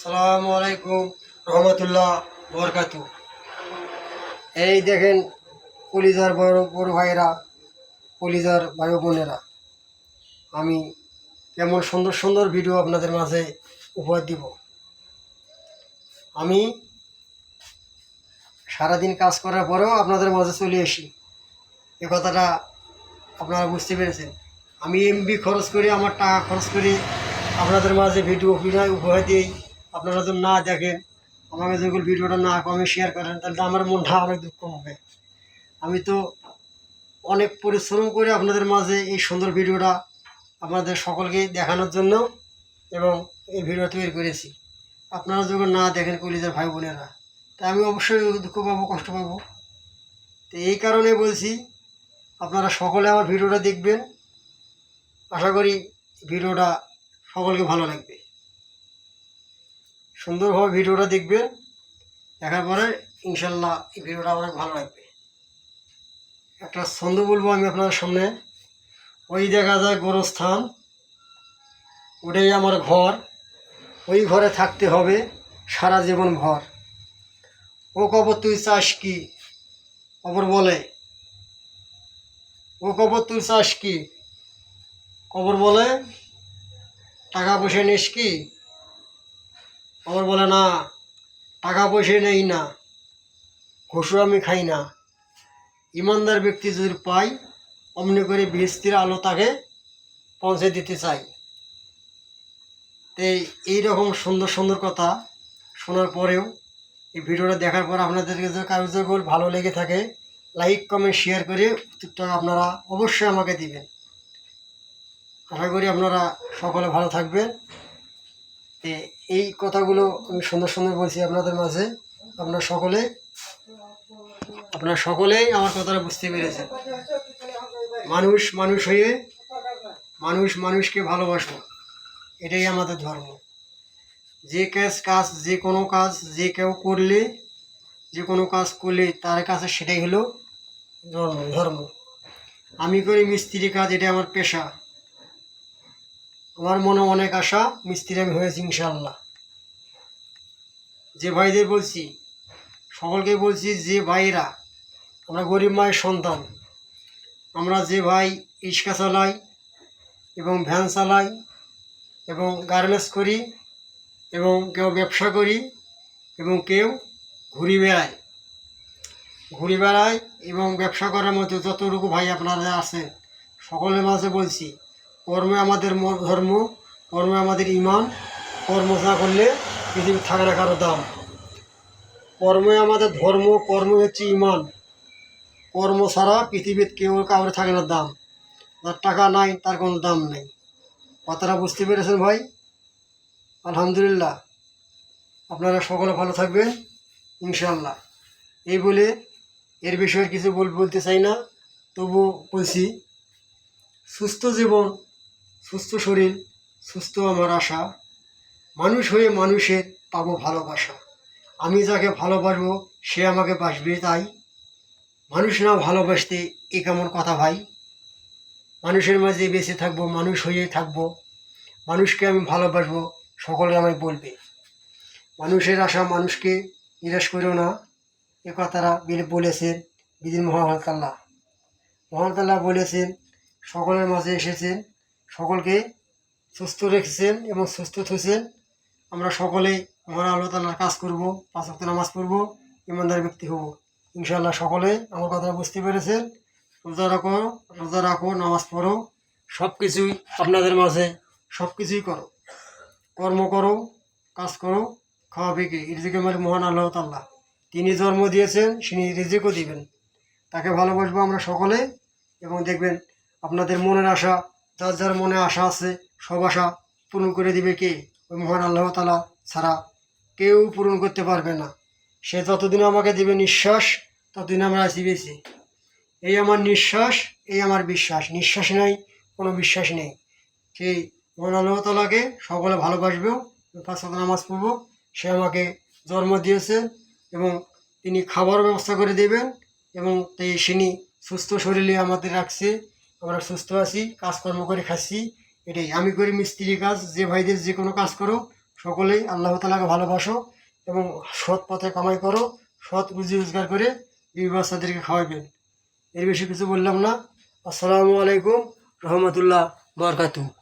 আসসালামু আলাইকুম রহমতুল্লাহ বরকাতু। এই দেখেন কলিজার বড় বড় ভাইরা, কলিজার ভাই বোনেরা, আমি কেমন সুন্দর সুন্দর ভিডিও আপনাদের মাঝে উপহার দিব। আমি সারাদিন কাজ করার পরেও আপনাদের মাঝে চলে আসি, এ কথাটা আপনারা বুঝতে পেরেছেন। আমি এমবি খরচ করে, আমার টাকা খরচ করে আপনাদের মাঝে ভিডিও উপহার দিই। আপনারা যদি না দেখেন, আমাকে যখন ভিডিওটা না কমে শেয়ার করেন, তাহলে আমার মনটা অনেক দুঃখ হবে। আমি তো অনেক পরিশ্রম করে আপনাদের মাঝে এই সুন্দর ভিডিওটা আপনাদের সকলকে দেখানোর জন্য এবং এই ভিডিও তৈরি করেছি। আপনারা যখন না দেখেন কলিজার ভাই বোনেরা, তা আমি অবশ্যই দুঃখ পাবো, কষ্ট পাবো। তো এই কারণে বলছি, আপনারা সকলে আমার ভিডিওটা দেখবেন। আশা করি ভিডিওটা সকলকে ভালো লাগবে। সুন্দরভাবে ভিডিওটা দেখবেন, দেখার পরে ইনশাল্লাহ এই ভিডিওটা অনেক ভালো লাগবে। একটা ছন্দ বলবো আমি আপনাদের সামনে। ওই দেখা যায় গোরস্থান, ওটাই আমার ঘর, ওই ঘরে থাকতে হবে সারা জীবন ভর। ও কবর তুই চাস কি? কবর বলে, ও কবর তুই চাস কি? কবর বলে, টাকা পয়সা নিস কি? কবর বলে, না, টাকা পয়সা নেই না, ঘুষও আমি খাই না। ইমানদার ব্যক্তি যদি পাই, অমনি করে বৃহস্পতির আলো তাকে পৌঁছে দিতে চাই। তো এইরকম সুন্দর সুন্দর কথা শোনার পরেও এই ভিডিওটা দেখার পর আপনাদেরকে যদি কারো যদি ভালো লেগে থাকে, লাইক কমেন্ট শেয়ার করে উত্তরটা আপনারা অবশ্যই আমাকে দিবেন। আশা করি আপনারা সকলে ভালো থাকবেন। এই কথাগুলো আমি সুন্দর সুন্দর বলছি আপনাদের মাঝে। আপনারা সকলেই আমার কথাটা বুঝতে পেরেছেন। মানুষ মানুষ হয়ে মানুষ মানুষকে ভালোবাসবো, এটাই আমাদের ধর্ম। যে কোনো কাজ যে কেউ করলে, যে কোনো কাজ করলে তার কাছে সেটাই হলো ধর্ম। আমি করি মিস্ত্রি কাজ, এটা আমার পেশা। আমার মনে অনেক আশা, মিস্ত্রি আমি হয়েছি ইনশাআল্লাহ। যে ভাইদের বলছি, সকলকে বলছি, যে ভাইয়েরা আমরা গরিব মায়ের সন্তান, আমরা যে ভাই রিক্সা চালাই এবং ভ্যান চালাই এবং গার্মেন্টস করি এবং কেউ ব্যবসা করি এবং কেউ ঘুরে বেড়ায় এবং ব্যবসা করার মধ্যে যতটুকু ভাই আপনারা আছেন, সকলের মাঝে বলছি, কর্মে আমাদের ধর্ম, কর্মে আমাদের ইমান। কর্ম না করলে পৃথিবীর থাকার কারো দাম। কর্মে আমাদের ধর্ম, কর্ম হচ্ছে ইমান। কর্ম ছাড়া পৃথিবীর কেউ কাউরে থাকে না দাম। যার টাকা নাই তার কোনো দাম নেই। কথাটা বুঝতে পেরেছেন ভাই? আলহামদুলিল্লাহ। আপনারা সকলে ভালো থাকবেন ইনশাআল্লাহ। এই বলে এর বিষয়ে কিছু বলতে চাই না, তবু বলছি, সুস্থ জীবন, সুস্থ শরীর, সুস্থ আমার আশা। মানুষ হয়ে মানুষের পাবো ভালোবাসা। আমি যাকে ভালোবাসবো সে আমাকে বাসবে, তাই মানুষ না ভালোবাসতে এ কেমন কথা ভাই? মানুষের মাঝে বেঁচে থাকবো, মানুষ হয়ে থাকবো, মানুষকে আমি ভালোবাসবো, সকলে আমায় বলবে। মানুষের আশা মানুষকে নিরাশ করেও না, এ কথাটা বলেছেন বিদিন মহানতাল্লাহ বলেছেন। সকলের মাঝে এসেছেন, সকলকে সুস্থ রেখেছেন এবং সুস্থ থুছেন। আমরা সকলেই মহান আল্লাহ তাআলার কাজ করবো, 5 ওয়াক্ত নামাজ পড়বো, ইমানদার ব্যক্তি হব ইনশাআল্লাহ। সকলে আমার কথা বুঝতে পেরেছেন। রোজা রাখো, নামাজ পড়ো, সব কিছুই আপনাদের মাঝে, সব কিছুই করো, কর্ম করো, কাজ করো, খাওয়াবে কে? রিজিকের মালিক মহান আল্লাহ তাআলা। তিনি জন্ম দিয়েছেন, তিনি রিজিকও দিবেন। তাকে ভালোবাসবো আমরা সকলে এবং দেখবেন আপনাদের মনের আশা, যার যার মনে আশা আছে, সব আশা পূরণ করে দিবে কে? ওই মহান আল্লাহ তাআলা ছাড়া কেউ পূরণ করতে পারবে না। সে যতদিন আমাকে দিবে নিঃশ্বাস, ততদিন আমরা আছি বেঁচে। এই আমার নিঃশ্বাস, এই আমার বিশ্বাস। নিঃশ্বাস নেই, কোনো বিশ্বাস নেই। সেই মহান আল্লাহ তাআলাকে সকলে ভালোবাসবেও, 5 ওয়াক্ত নামাজ পড়বো। সে আমাকে জন্ম দিয়েছে এবং তিনি খাবার ব্যবস্থা করে দেবেন এবং তিনি সুস্থ শরীরে আমাদের রাখছে। আমরা সুস্থ আছি, কাজকর্ম করে খাচ্ছি। এটাই আমি করি মিস্ত্রি কাজ। যে ভাইদের যে কোনো কাজ করো, সকলেই আল্লাহ তাআলাকে ভালোবাসো এবং সৎ পথে কামাই করো, সৎ রুজি রোজগার করে বিবি বাচ্চাদেরকে খাওয়াবেন। এর বেশি কিছু বললাম না। আসসালামু আলাইকুম রহমতুল্লাহ বারাকাতুহু।